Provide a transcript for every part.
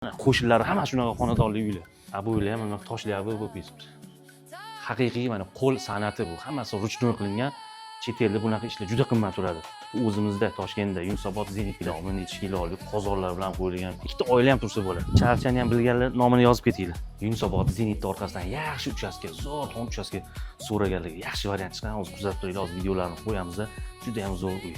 Qo'shinlari hamma shunaqa xonadonli uylar. Bu uylar ham mana toshlar bo'lib ketibdi. Haqiqiy mana qo'l san'ati bu. Hammasi ruchnoy qilingan. Chet elda bunaqa ishlar juda qimmat turadi. O'zimizda Toshkentda Yunusobod Zenit bilan necha kilolik qozonlar bilan qo'yilgan ikkita oila ham tursa bo'ladi. Charchani ham bilganlar nomini yozib ketinglar. Yunusobod Zenitning orqasidan yaxshi uchastka, zo'r xon uchastka so'raganligi, yaxshi variant chiqqan. Hozir kuzatib turinglar, hozir videolarni qo'yamiz. Juda ham zo'r uy.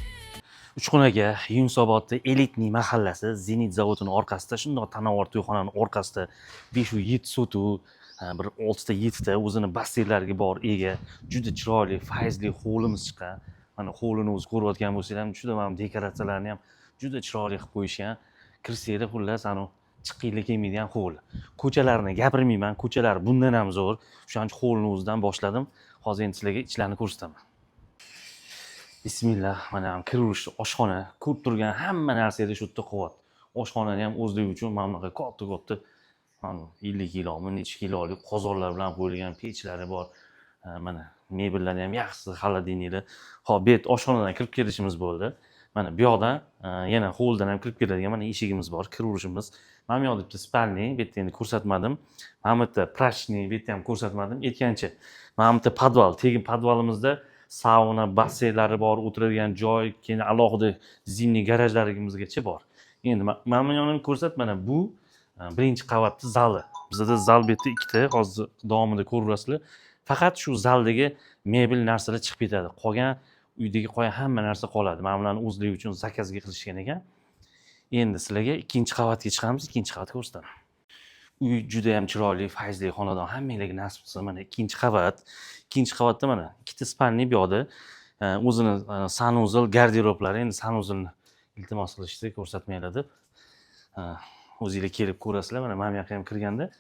Uchqunaga, Yunusobodda elitniy mahallasi Zenit zavodining orqasida, shundoq Tanavar to'yxonaning orqasida 5 uy 7 sotuv, bir 6 ta 7 ta o'zini basseynlariga bor ega, juda chiroyli, fayzli hovlimiz chiqqan. Mana hovlini o'zi ko'rayotgan bo'lsanglar, juda mana dekoratsiyalarni ham juda chiroyli qilib qo'yishgan. Kirsanglar xullas ana chiqqinglar kelmaydigan hovli. Ko'chalarni gapirmayman, ko'chalar bundan ham zo'r. O'shancha hovlini o'zidan boshladim. Hozir endi sizlarga ichlarni ko'rsataman. Bismillah, mana ham kiraverish oshxona, ko'rib turgan hamma narsada shu yerda quvvat. Oshxonani ham o'zligi uchun mana bunaqa katta-katta 50 kilomi, necha kilolik qozonlar bilan qo'yilgan pechlari bor. Mana mebellarni ham yaxshi xolodilniklar. Xo'p, bu yerda oshxonadan kirib kelishimiz bo'ldi. Mana bu yoqdan yana hovldan ham kirib keladigan mana eshigimiz bor, kiraverishimiz. Mana bu yoqda bitta spalniy, bu yerda endi ko'rsatmadim. Mana bu yerda prachniy, bu yerda ham ko'rsatmadim. Aytgancha, mana bu yerda podval, tegin podvalimizda sauna, basseynlari bor, o'tiradigan joy, keyin alohida zimniy garajlarimizgacha bor. Endi mana bu yoqni ko'rsat, mana bu birinchi qavatli zali. Bizda zal bu yerda ikkita, hozir davomida ko'rasizlar. Faqat shu zaldagi mebel narsalar chiqib ketadi. Qolgan uydagi hamma narsa qoladi. Mana bularni o'zligi uchun zakazga qilishgan ekan. Endi sizlarga ikkinchi qavatga chiqamiz, ikkinchi qavatni ko'rsataman. Uy juda ham chiroyli, fayzli xonadon. Hammanglarga nasib qilsa, mana ikkinchi qavat. Ikkinchi qavatda mana ikkita spalniy bu yoqda. O'zini sanuzil, garderoblari. Endi sanuzilni iltimos qilishdi, ko'rsatmaylar deb. O'zingizlar kelib ko'rasizlar. Mana bu yoqqa ham kirganda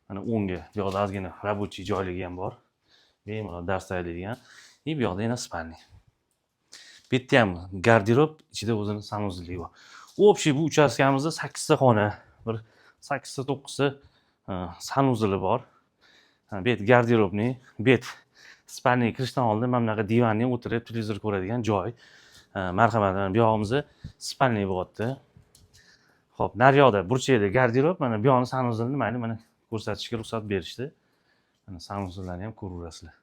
mana o'ngga bu yoqda ozgina рабочий joyligi ham bor. Bemalol dars tayyorlaydigan. Bu yoqda yana spalniy. Bu yerda ham garderob, ichida o'zini sanuzilligi bor. Общий bu uchastkamizda 8 ta xona, bir 8 ta 9 ta sanuzili bor. Bu yer garderobni, bu yer spalniy kirishdan oldin mana bunaqa divanni o'tirib televizor ko'radigan joy. Marhamat, bu yog'imizda spalniy bo'lyapti. Xo'p, naryoqda burchakda garderob, mana bu yoqni sanuzilni mayli mana ko'rsatishga ruxsat berishdi. Mana sanuzillarni ham ko'raverasizlar.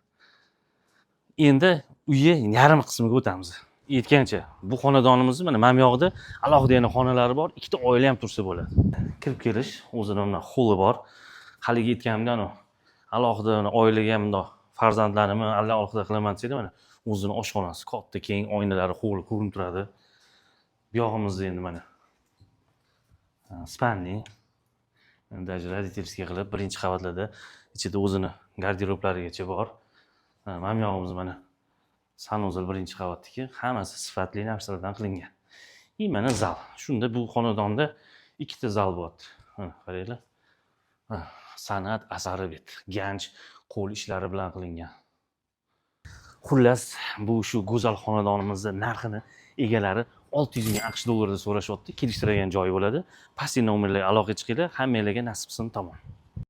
Endi uyga yarim qismiga o'tamiz. Aytgancha, bu xonadonimizni mana bu yoqda alohida yana xonalari bor, ikkita oila ham tursa bo'ladi. Kirib kelish, o'zining mana holi bor. Haligi aytganimda alohida oilaga ham bundoq farzandlarimni alohida qilaman desanglar, mana o'zining oshxonasi, katta keng oynalari, hovli ko'rinib turadi. Bu yog'imizda endi mana spalniy, даже родительский qilib birinchi qavatlarda ichida o'zini garderoblarigacha bor. Mana bu yog'imiz mana sanuzil birinchi qavatdagi, hammasi sifatli narsalardan qilingan. Mana zal. Shunda bu xonadonda ikkita zal bo'lyapti. Qaranglar. San'at asari bu. Ganj qo'l ishlari bilan qilingan. Xullas, bu shu go'zal xonadonimizning narxini egalari 600 ming AQSh dollarida so'rashyapti. Kelishtiradigan joyi bo'ladi. Pastki nomerlarga aloqa chiqinglar, hammanglarga nasib qilsin, tamom.